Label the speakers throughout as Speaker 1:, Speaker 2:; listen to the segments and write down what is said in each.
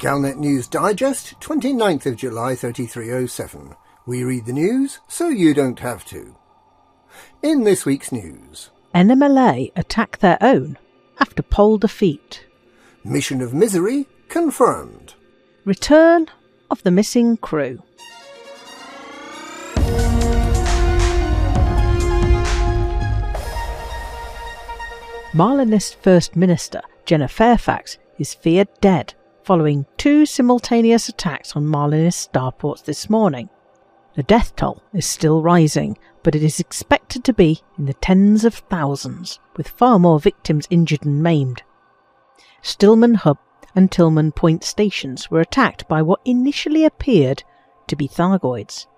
Speaker 1: Galnet News Digest, 29th of July 3307. We read the news so you don't have to. In this week's news,
Speaker 2: NMLA attack their own after poll defeat.
Speaker 1: Mission of Misery confirmed.
Speaker 2: Return of the missing crew. Marlinist First Minister Jenna Fairfax is feared dead following 2 simultaneous attacks on Marlinist starports this morning. The death toll is still rising, but it is expected to be in the tens of thousands, with far more victims injured and maimed. Stillman Hub and Tillman Point stations were attacked by what initially appeared to be Thargoids,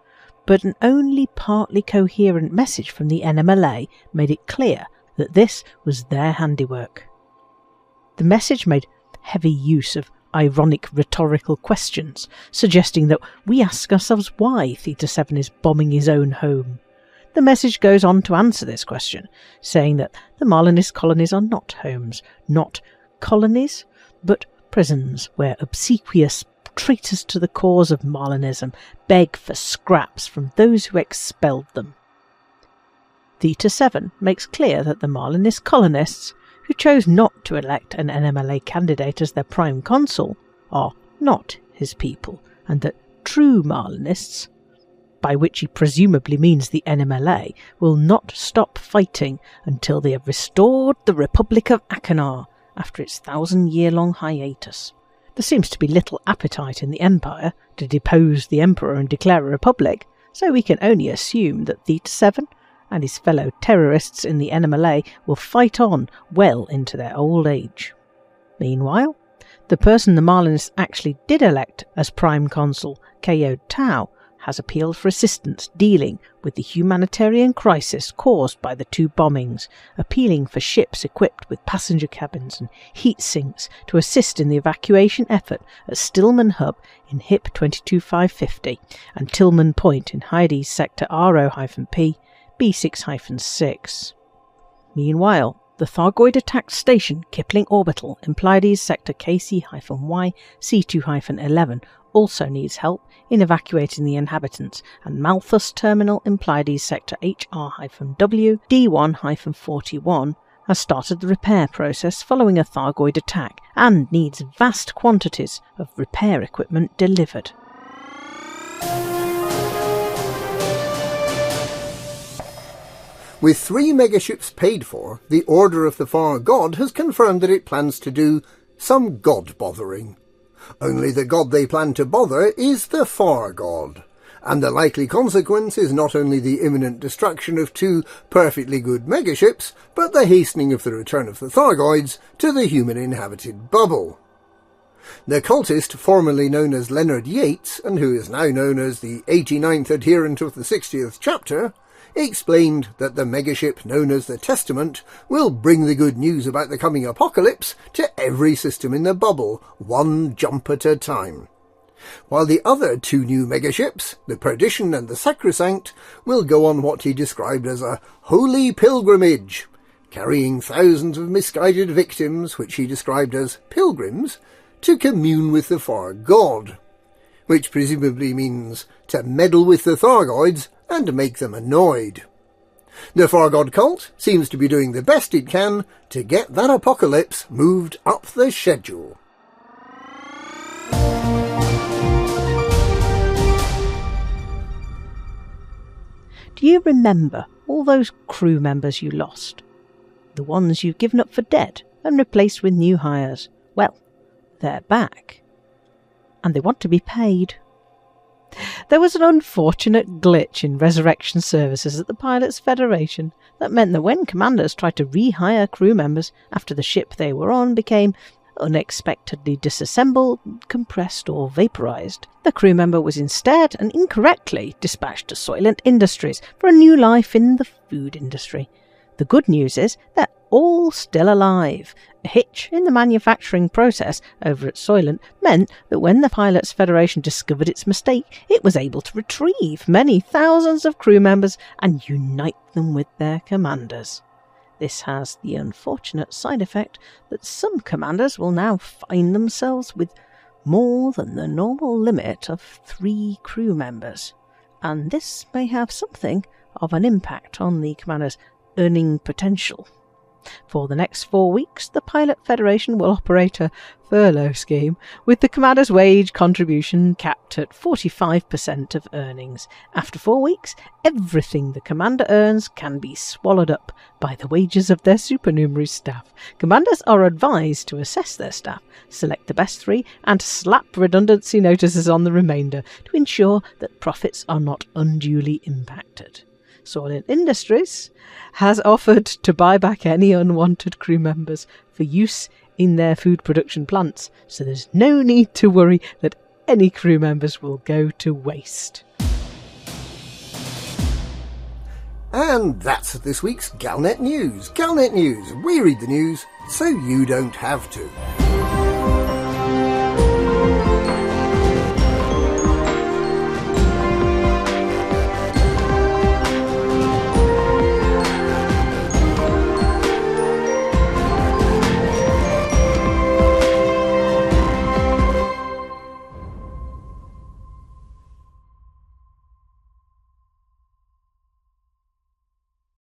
Speaker 2: but an only partly coherent message from the NMLA made it clear that this was their handiwork. The message made heavy use of ironic rhetorical questions, suggesting that we ask ourselves why Theta 7 is bombing his own home. The message goes on to answer this question, saying that the Marlinist colonies are not homes, not colonies, but prisons where obsequious traitors to the cause of Marlinism beg for scraps from those who expelled them. Theta 7 makes clear that the Marlinist colonists, who chose not to elect an NMLA candidate as their prime consul, are not his people, and that true Marlinists, by which he presumably means the NMLA, will not stop fighting until they have restored the Republic of Achenar after its 1,000-year-long hiatus. There seems to be little appetite in the Empire to depose the Emperor and declare a republic, so we can only assume that Theta 7 and his fellow terrorists in the NMLA will fight on well into their old age. Meanwhile, the person the Marlinists actually did elect as Prime Consul, Ko Tau, has appealed for assistance dealing with the humanitarian crisis caused by the 2 bombings, appealing for ships equipped with passenger cabins and heat sinks to assist in the evacuation effort at Stillman Hub in HIP 22550 and Tillman Point in Hyades Sector RO-P B6-6. Meanwhile, the Thargoid-attacked station Kipling Orbital in Pleiades Sector KC-Y C2-11 also needs help in evacuating the inhabitants, and Malthus Terminal in Pleiades Sector HR-W D1-41 has started the repair process following a Thargoid attack and needs vast quantities of repair equipment delivered.
Speaker 1: With 3 megaships paid for, the Order of the Far God has confirmed that it plans to do some god-bothering. Only the god they plan to bother is the Far God, and the likely consequence is not only the imminent destruction of 2 perfectly good megaships, but the hastening of the return of the Thargoids to the human-inhabited bubble. The cultist formerly known as Leonard Yates, and who is now known as the 89th adherent of the 60th chapter, explained that the megaship known as the Testament will bring the good news about the coming apocalypse to every system in the bubble, 1 jump at a time. While the other 2 new megaships, the Perdition and the Sacrosanct, will go on what he described as a holy pilgrimage, carrying thousands of misguided victims, which he described as pilgrims, to commune with the Far God, which presumably means to meddle with the Thargoids and make them annoyed. The Far God cult seems to be doing the best it can to get that apocalypse moved up the schedule.
Speaker 2: Do you remember all those crew members you lost? The ones you've given up for dead and replaced with new hires? Well, they're back. And they want to be paid. There was an unfortunate glitch in resurrection services at the Pilots Federation that meant that when commanders tried to rehire crew members after the ship they were on became unexpectedly disassembled, compressed or vaporized, the crew member was instead and incorrectly dispatched to Soylent Industries for a new life in the food industry. The good news is they're all still alive. A hitch in the manufacturing process over at Soylent meant that when the Pilots Federation discovered its mistake, it was able to retrieve many thousands of crew members and unite them with their commanders. This has the unfortunate side effect that some commanders will now find themselves with more than the normal limit of 3 crew members, and this may have something of an impact on the commander's earning potential. For the next 4 weeks, the Pilot Federation will operate a furlough scheme, with the commander's wage contribution capped at 45% of earnings. After 4 weeks, everything the commander earns can be swallowed up by the wages of their supernumerary staff. Commanders are advised to assess their staff, select the best 3, and slap redundancy notices on the remainder to ensure that profits are not unduly impacted. Soylent Industries has offered to buy back any unwanted crew members for use in their food production plants, so there's no need to worry that any crew members will go to waste.
Speaker 1: And that's this week's Galnet News. Galnet News, we read the news so you don't have to.